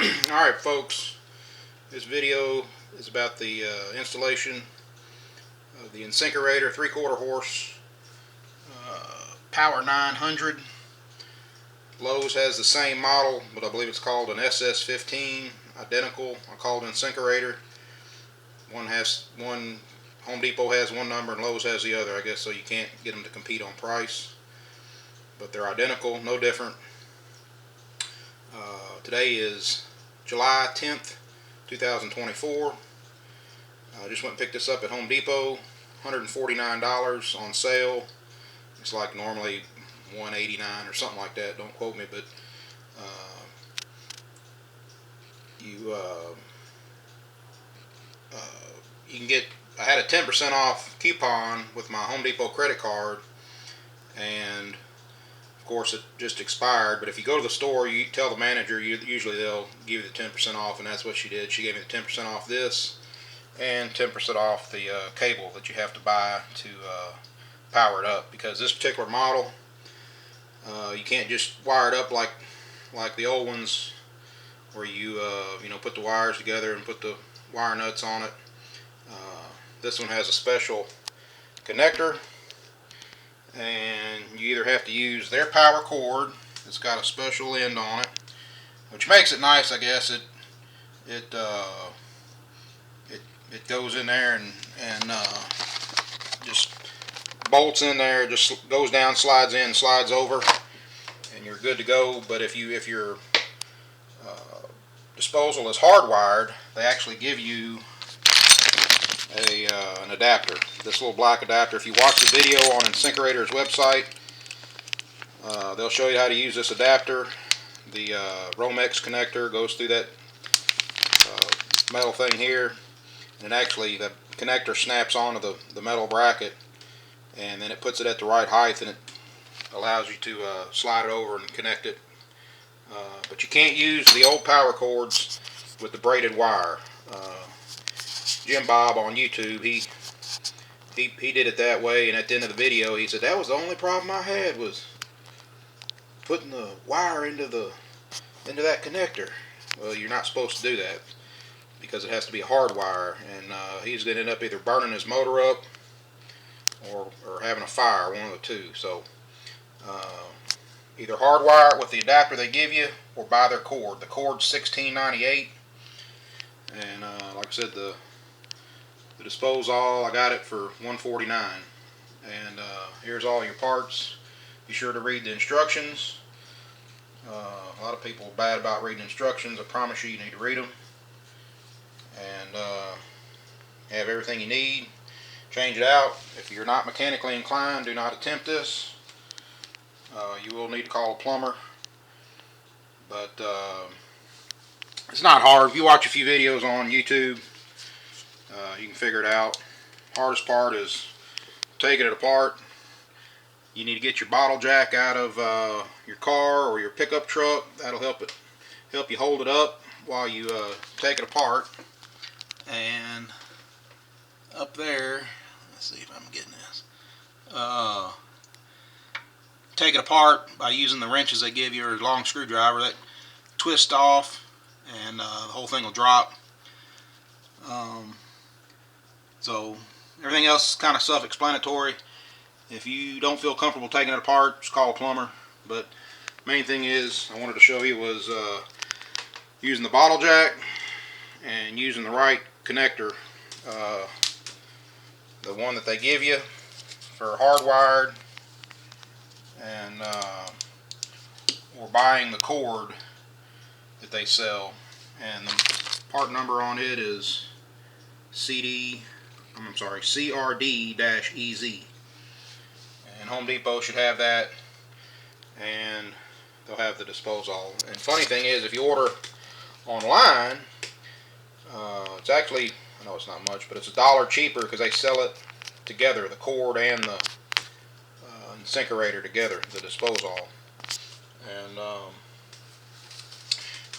Alright folks, this video is about the installation of the InSinkErator 3/4 horse Power 900. Lowe's has the same model, but I believe it's called an SS15, identical. I called InSinkErator. One Home Depot has one number and Lowe's has the other, I guess, so you can't get them to compete on price. But they're identical, no different. Today is July 10th, 2024. I just went and picked this up at Home Depot, $149 on sale. It's like normally $189 or something like that. Don't quote me, but you can get. I had a 10% off coupon with my Home Depot credit card, and of course it just expired. But if you go to the store, you tell the manager, usually they'll give you the 10% off, and that's what she did. She gave me the 10% off this and 10% off the cable that you have to buy to power it up, because this particular model, you can't just wire it up like the old ones, where you put the wires together and put the wire nuts on it. This one has a special connector, and you either have to use their power cord. It's got a special end on it, which makes it nice, I guess. It goes in there and just bolts in there, just goes down, slides in, slides over, and you're good to go. But if your disposal is hardwired, they actually give you an adapter. This little black adapter. If you watch the video on InSinkErator's website, they'll show you how to use this adapter. The Romex connector goes through that metal thing here, and actually the connector snaps onto the metal bracket, and then it puts it at the right height, and it allows you to slide it over and connect it. But you can't use the old power cords with the braided wire. Jim Bob on YouTube, he did it that way, and at the end of the video he said that was the only problem I had, was putting the wire into that connector. Well, you're not supposed to do that, because it has to be a hard wire, and he's going to end up either burning his motor up or having a fire, one of the two. So either hardwire it with the adapter they give you, or buy their cord. The cord's $16.98, and like I said, the disposal, I got it for $149. And here's all your parts. Be sure to read the instructions. A lot of people are bad about reading instructions. I promise you need to read them, and have everything you need. Change it out. If you're not mechanically inclined, do not attempt this. You will need to call a plumber, but it's not hard. If you watch a few videos on YouTube, you can figure it out. Hardest part is taking it apart. You need to get your bottle jack out of your car or your pickup truck. That'll help you hold it up while you take it apart. And up there, let's see if I'm getting this. Take it apart by using the wrenches they give you, or a long screwdriver. That twist off, and the whole thing will drop. So everything else is kind of self-explanatory. If you don't feel comfortable taking it apart, just call a plumber. But main thing is, I wanted to show you, was using the bottle jack and using the right connector. The one that they give you for hardwired, and or buying the cord that they sell. And the part number on it is CRD-EZ. And Home Depot should have that, and they'll have the disposal. And funny thing is, if you order online, it's actually, I know it's not much, but it's $1 cheaper, because they sell it together, the cord and the InSinkErator together, the disposal. And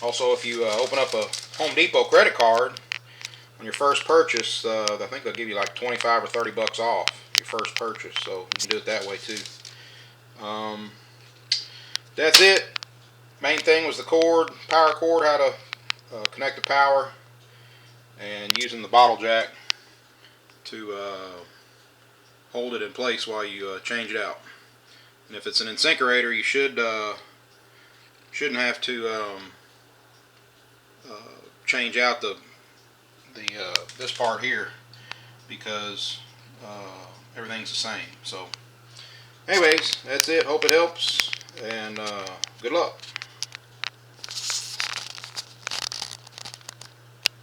also, if you open up a Home Depot credit card on your first purchase, I think they'll give you like 25 or 30 bucks off your first purchase, so you can do it that way too. That's it. Main thing was the cord, power cord, how to connect the power, and using the bottle jack to hold it in place while you change it out. And if it's an InSinkErator, you shouldn't have to change out this part here, because everything's the same. So anyways, that's it. Hope it helps, and good luck.